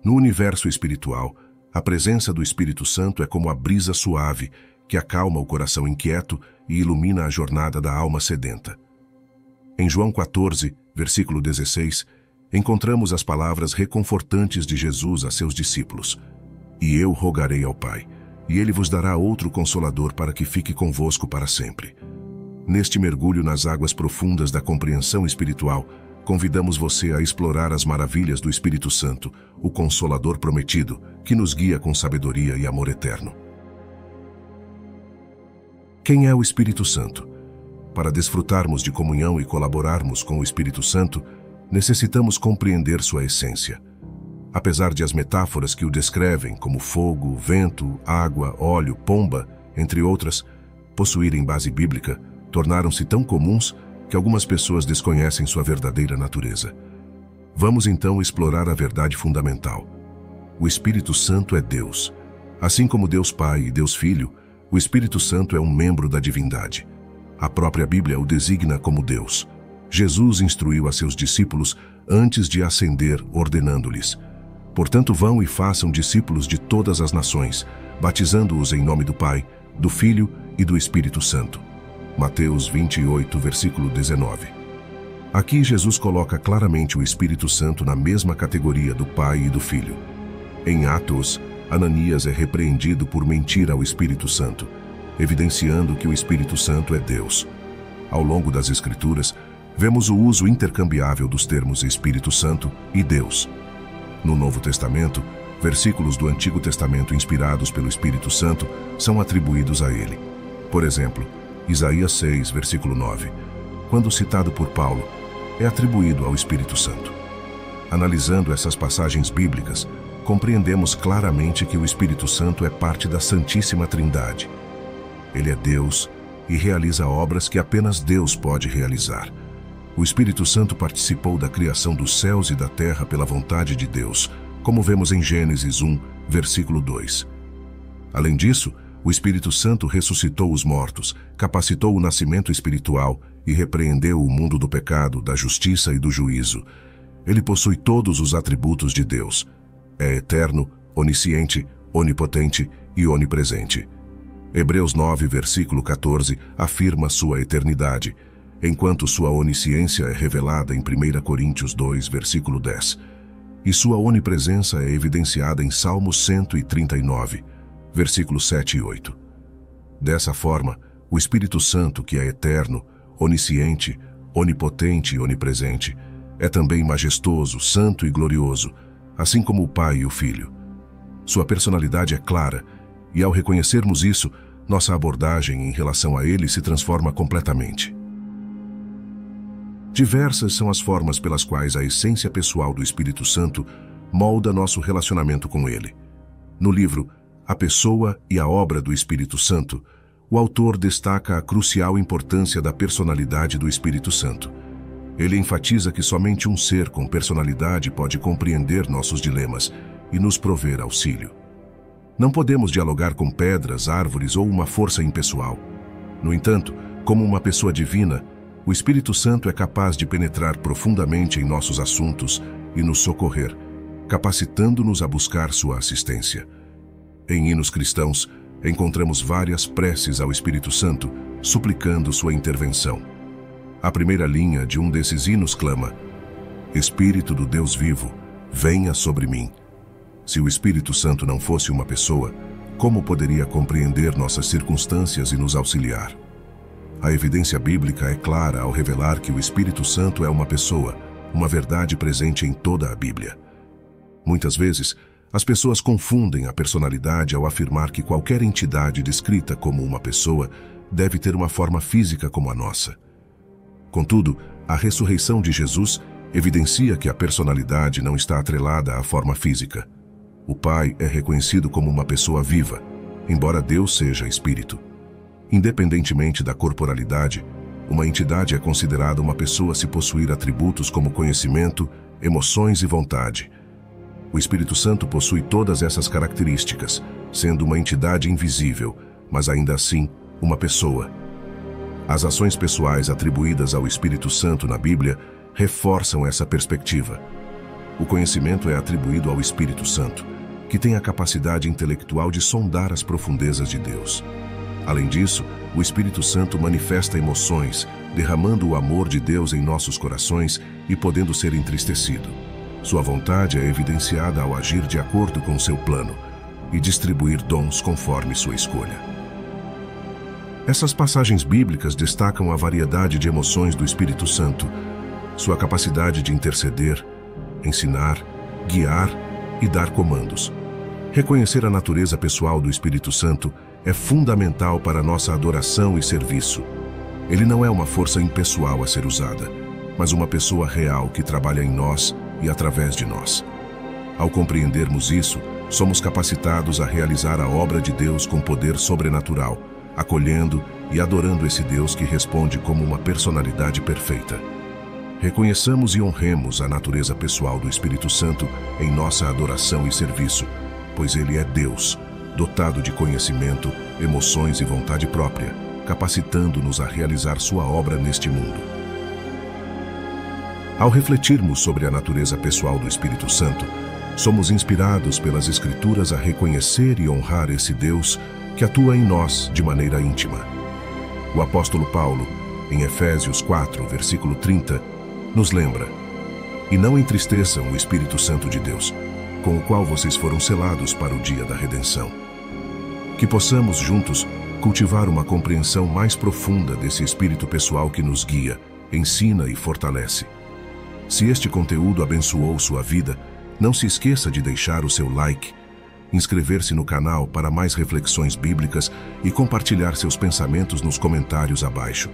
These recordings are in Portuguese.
No universo espiritual, a presença do Espírito Santo é como a brisa suave que acalma o coração inquieto e ilumina a jornada da alma sedenta. Em João 14, versículo 16, encontramos as palavras reconfortantes de Jesus a seus discípulos: "E eu rogarei ao Pai, e Ele vos dará outro Consolador para que fique convosco para sempre." Neste mergulho nas águas profundas da compreensão espiritual, convidamos você a explorar as maravilhas do Espírito Santo, o Consolador prometido, que nos guia com sabedoria e amor eterno. Quem é o Espírito Santo? Para desfrutarmos de comunhão e colaborarmos com o Espírito Santo, necessitamos compreender sua essência. Apesar de as metáforas que o descrevem, como fogo, vento, água, óleo, pomba, entre outras, possuírem base bíblica, tornaram-se tão comuns que algumas pessoas desconhecem sua verdadeira natureza. Vamos então explorar a verdade fundamental. O Espírito Santo é Deus. Assim como Deus Pai e Deus Filho, o Espírito Santo é um membro da divindade. A própria Bíblia o designa como Deus. Jesus instruiu a seus discípulos antes de ascender, ordenando-lhes: "Portanto, vão e façam discípulos de todas as nações, batizando-os em nome do Pai, do Filho e do Espírito Santo." Mateus 28, versículo 19. Aqui Jesus coloca claramente o Espírito Santo na mesma categoria do Pai e do Filho. Em Atos, Ananias é repreendido por mentir ao Espírito Santo, evidenciando que o Espírito Santo é Deus. Ao longo das Escrituras, vemos o uso intercambiável dos termos Espírito Santo e Deus. No Novo Testamento, versículos do Antigo Testamento inspirados pelo Espírito Santo são atribuídos a ele. Por exemplo, Isaías 6, versículo 9, quando citado por Paulo, é atribuído ao Espírito Santo. Analisando essas passagens bíblicas, compreendemos claramente que o Espírito Santo é parte da Santíssima Trindade. Ele é Deus e realiza obras que apenas Deus pode realizar. O Espírito Santo participou da criação dos céus e da terra pela vontade de Deus, como vemos em Gênesis 1, versículo 2. Além disso, o Espírito Santo ressuscitou os mortos, capacitou o nascimento espiritual e repreendeu o mundo do pecado, da justiça e do juízo. Ele possui todos os atributos de Deus. É eterno, onisciente, onipotente e onipresente. Hebreus 9, versículo 14, afirma sua eternidade, enquanto sua onisciência é revelada em 1 Coríntios 2, versículo 10. E sua onipresença é evidenciada em Salmo 139, versículos 7 e 8. Dessa forma, o Espírito Santo, que é eterno, onisciente, onipotente e onipresente, é também majestoso, santo e glorioso, assim como o Pai e o Filho. Sua personalidade é clara, e ao reconhecermos isso, nossa abordagem em relação a ele se transforma completamente. Diversas são as formas pelas quais a essência pessoal do Espírito Santo molda nosso relacionamento com ele. No livro A Pessoa e a Obra do Espírito Santo, o autor destaca a crucial importância da personalidade do Espírito Santo. Ele enfatiza que somente um ser com personalidade pode compreender nossos dilemas e nos prover auxílio. Não podemos dialogar com pedras, árvores ou uma força impessoal. No entanto, como uma pessoa divina, o Espírito Santo é capaz de penetrar profundamente em nossos assuntos e nos socorrer, capacitando-nos a buscar sua assistência. Em hinos cristãos, encontramos várias preces ao Espírito Santo, suplicando sua intervenção. A primeira linha de um desses hinos clama: "Espírito do Deus vivo, venha sobre mim." Se o Espírito Santo não fosse uma pessoa, como poderia compreender nossas circunstâncias e nos auxiliar? A evidência bíblica é clara ao revelar que o Espírito Santo é uma pessoa, uma verdade presente em toda a Bíblia. Muitas vezes, as pessoas confundem a personalidade ao afirmar que qualquer entidade descrita como uma pessoa deve ter uma forma física como a nossa. Contudo, a ressurreição de Jesus evidencia que a personalidade não está atrelada à forma física. O Pai é reconhecido como uma pessoa viva, embora Deus seja espírito. Independentemente da corporalidade, uma entidade é considerada uma pessoa se possuir atributos como conhecimento, emoções e vontade. O Espírito Santo possui todas essas características, sendo uma entidade invisível, mas ainda assim, uma pessoa. As ações pessoais atribuídas ao Espírito Santo na Bíblia reforçam essa perspectiva. O conhecimento é atribuído ao Espírito Santo, que tem a capacidade intelectual de sondar as profundezas de Deus. Além disso, o Espírito Santo manifesta emoções, derramando o amor de Deus em nossos corações e podendo ser entristecido. Sua vontade é evidenciada ao agir de acordo com seu plano e distribuir dons conforme sua escolha. Essas passagens bíblicas destacam a variedade de emoções do Espírito Santo, sua capacidade de interceder, ensinar, guiar e dar comandos. Reconhecer a natureza pessoal do Espírito Santo é fundamental para nossa adoração e serviço. Ele não é uma força impessoal a ser usada, mas uma pessoa real que trabalha em nós e através de nós. Ao compreendermos isso, somos capacitados a realizar a obra de Deus com poder sobrenatural, acolhendo e adorando esse Deus que responde como uma personalidade perfeita. Reconheçamos e honremos a natureza pessoal do Espírito Santo em nossa adoração e serviço, pois ele é Deus, dotado de conhecimento, emoções e vontade própria, capacitando-nos a realizar sua obra neste mundo. Ao refletirmos sobre a natureza pessoal do Espírito Santo, somos inspirados pelas Escrituras a reconhecer e honrar esse Deus que atua em nós de maneira íntima. O apóstolo Paulo, em Efésios 4, versículo 30, nos lembra: "E não entristeçam o Espírito Santo de Deus, com o qual vocês foram selados para o dia da redenção." Que possamos juntos cultivar uma compreensão mais profunda desse Espírito pessoal que nos guia, ensina e fortalece. Se este conteúdo abençoou sua vida, não se esqueça de deixar o seu like, inscrever-se no canal para mais reflexões bíblicas e compartilhar seus pensamentos nos comentários abaixo.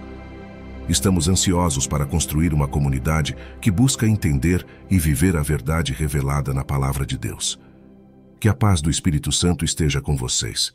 Estamos ansiosos para construir uma comunidade que busca entender e viver a verdade revelada na Palavra de Deus. Que a paz do Espírito Santo esteja com vocês.